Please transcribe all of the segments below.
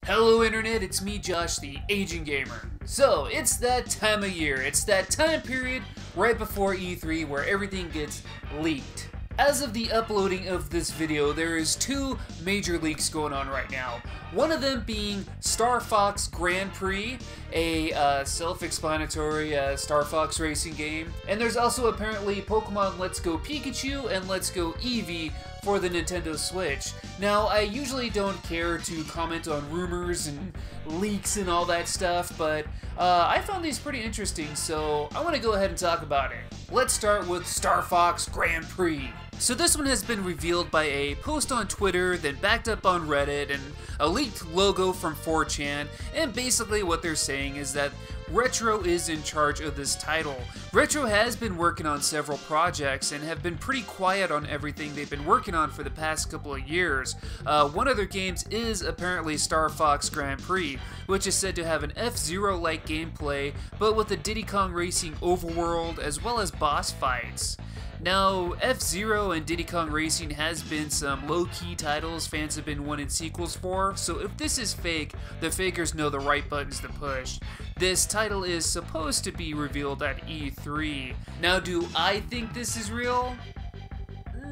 Hello Internet, it's me Josh, the Aging Gamer. So, it's that time of year, it's that time period right before E3 where everything gets leaked. As of the uploading of this video, there is two major leaks going on right now. One of them being Fox Grand Prix, a self-explanatory Star Fox racing game. And there's also apparently Pokemon Let's Go Pikachu and Let's Go Eevee for the Nintendo Switch. Now, I usually don't care to comment on rumors and leaks and all that stuff, but I found these pretty interesting, so I want to go ahead and talk about it. Let's start with Fox Grand Prix. So this one has been revealed by a post on Twitter, then backed up on Reddit, and a leaked logo from 4chan, and basically what they're saying is that Retro is in charge of this title. Retro has been working on several projects and have been pretty quiet on everything they've been working on for the past couple of years. One of their games is apparently Fox Grand Prix, which is said to have an F-Zero-like gameplay, but with a Diddy Kong Racing overworld as well as boss fights. Now, F-Zero and Diddy Kong Racing has been some low-key titles fans have been wanting sequels for, so if this is fake, the fakers know the right buttons to push. This title is supposed to be revealed at E3. Now, do I think this is real?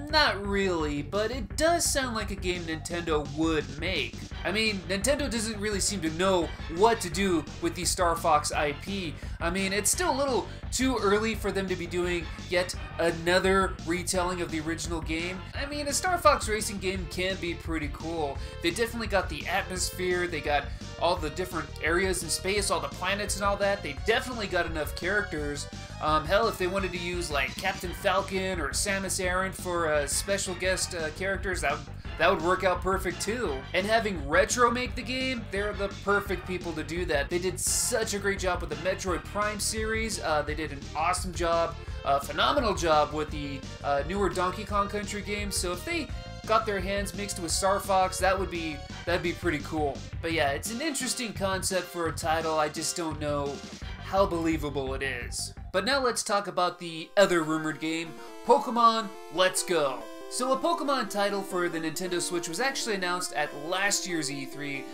Not really, but it does sound like a game Nintendo would make. I mean, Nintendo doesn't really seem to know what to do with the Star Fox IP. I mean, it's still a little too early for them to be doing yet another retelling of the original game. I mean, a Star Fox racing game can be pretty cool. They definitely got the atmosphere, they got all the different areas in space, all the planets and all that. They definitely got enough characters. Hell, if they wanted to use like Captain Falcon or Samus Aran for special guest characters, that would work out perfect too. And having Retro make the game, they're the perfect people to do that. They did such a great job with the Metroid Prime series. They did an awesome job, phenomenal job with the newer Donkey Kong Country games. So if they got their hands mixed with Star Fox, that'd be pretty cool. But yeah, it's an interesting concept for a title. I just don't know how believable it is. But now let's talk about the other rumored game, Pokemon Let's Go. So a Pokemon title for the Nintendo Switch was actually announced at last year's E3,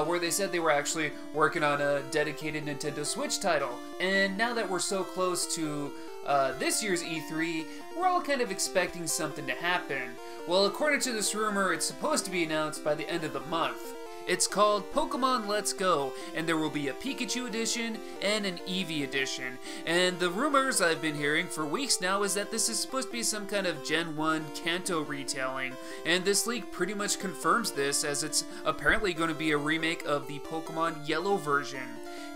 where they said they were actually working on a dedicated Nintendo Switch title. And now that we're so close to this year's E3, we're all kind of expecting something to happen. Well, according to this rumor, it's supposed to be announced by the end of the month. It's called Pokemon Let's Go, and there will be a Pikachu edition and an Eevee edition. And the rumors I've been hearing for weeks now is that this is supposed to be some kind of Gen 1 Kanto retelling. And this leak pretty much confirms this, as it's apparently going to be a remake of the Pokemon Yellow version.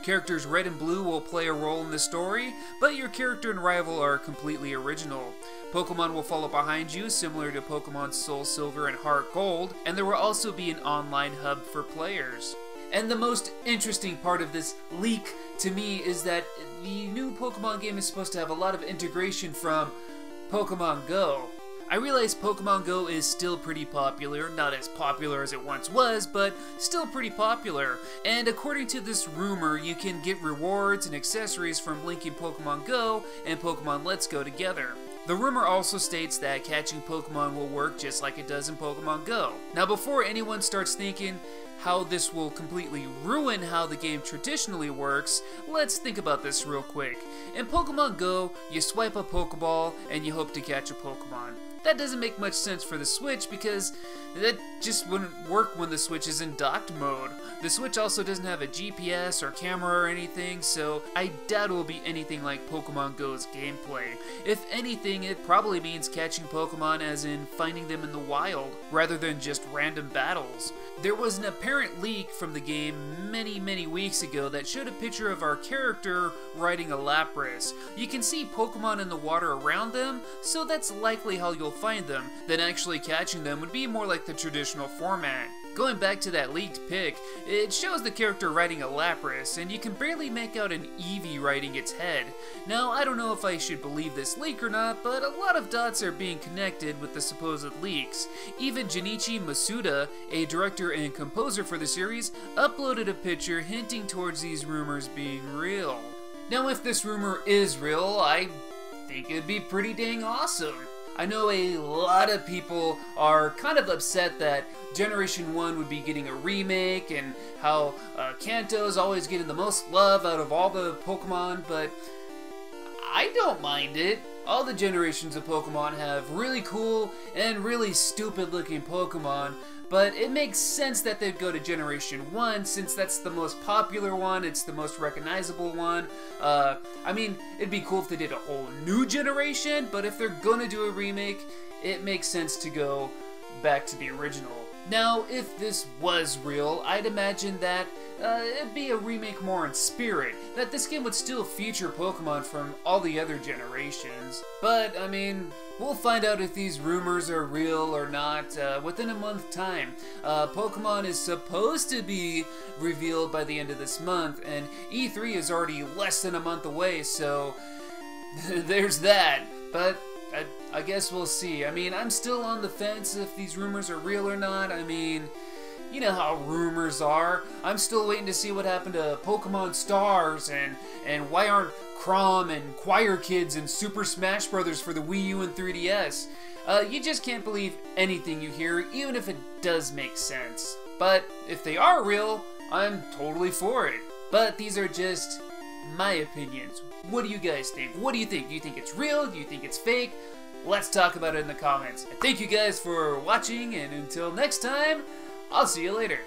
Characters Red and Blue will play a role in the story, but your character and rival are completely original. Pokemon will follow behind you, similar to Pokemon Soul Silver and Heart Gold, and there will also be an online hub for players. And the most interesting part of this leak to me is that the new Pokemon game is supposed to have a lot of integration from Pokemon Go. I realize Pokemon Go is still pretty popular, not as popular as it once was, but still pretty popular. And according to this rumor, you can get rewards and accessories from linking Pokemon Go and Pokemon Let's Go together. The rumor also states that catching Pokemon will work just like it does in Pokemon Go. Now, before anyone starts thinking how this will completely ruin how the game traditionally works, let's think about this real quick. In Pokemon Go, you swipe a Pokeball and you hope to catch a Pokemon. That doesn't make much sense for the Switch because that just wouldn't work when the Switch is in docked mode. The Switch also doesn't have a GPS or camera or anything, so I doubt it will be anything like Pokemon Go's gameplay. If anything, it probably means catching Pokemon as in finding them in the wild, rather than just random battles. There was an apparent leak from the game many weeks ago that showed a picture of our character riding a Lapras. You can see Pokemon in the water around them, so that's likely how you'll find them. Then actually catching them would be more like the traditional format. Going back to that leaked pic, it shows the character riding a Lapras, and you can barely make out an Eevee riding its head. Now, I don't know if I should believe this leak or not, but a lot of dots are being connected with the supposed leaks. Even Junichi Masuda, a director and composer for the series, uploaded a picture hinting towards these rumors being real. Now, if this rumor is real, I think it'd be pretty dang awesome. I know a lot of people are kind of upset that Generation 1 would be getting a remake and how Kanto's always getting the most love out of all the Pokemon, but I don't mind it. All the generations of Pokemon have really cool and really stupid looking Pokemon, but it makes sense that they'd go to Generation 1 since that's the most popular one, it's the most recognizable one. I mean, it'd be cool if they did a whole new generation, but if they're gonna do a remake, it makes sense to go back to the original. Now, if this was real, I'd imagine that it'd be a remake more in spirit, that this game would still feature Pokemon from all the other generations. But, I mean, we'll find out if these rumors are real or not within a month's time. Pokemon is supposed to be revealed by the end of this month, and E3 is already less than a month away, so there's that. But I guess we'll see. I mean, I'm still on the fence if these rumors are real or not. I mean, you know how rumors are. I'm still waiting to see what happened to Pokemon Stars and why aren't Chrom and Choir Kids and Super Smash Bros. For the Wii U and 3DS. You just can't believe anything you hear, even if it does make sense. But if they are real, I'm totally for it. But these are just my opinions. What do you guys think? What do you think? Do you think it's real? Do you think it's fake? Let's talk about it in the comments. And thank you guys for watching, and until next time, I'll see you later.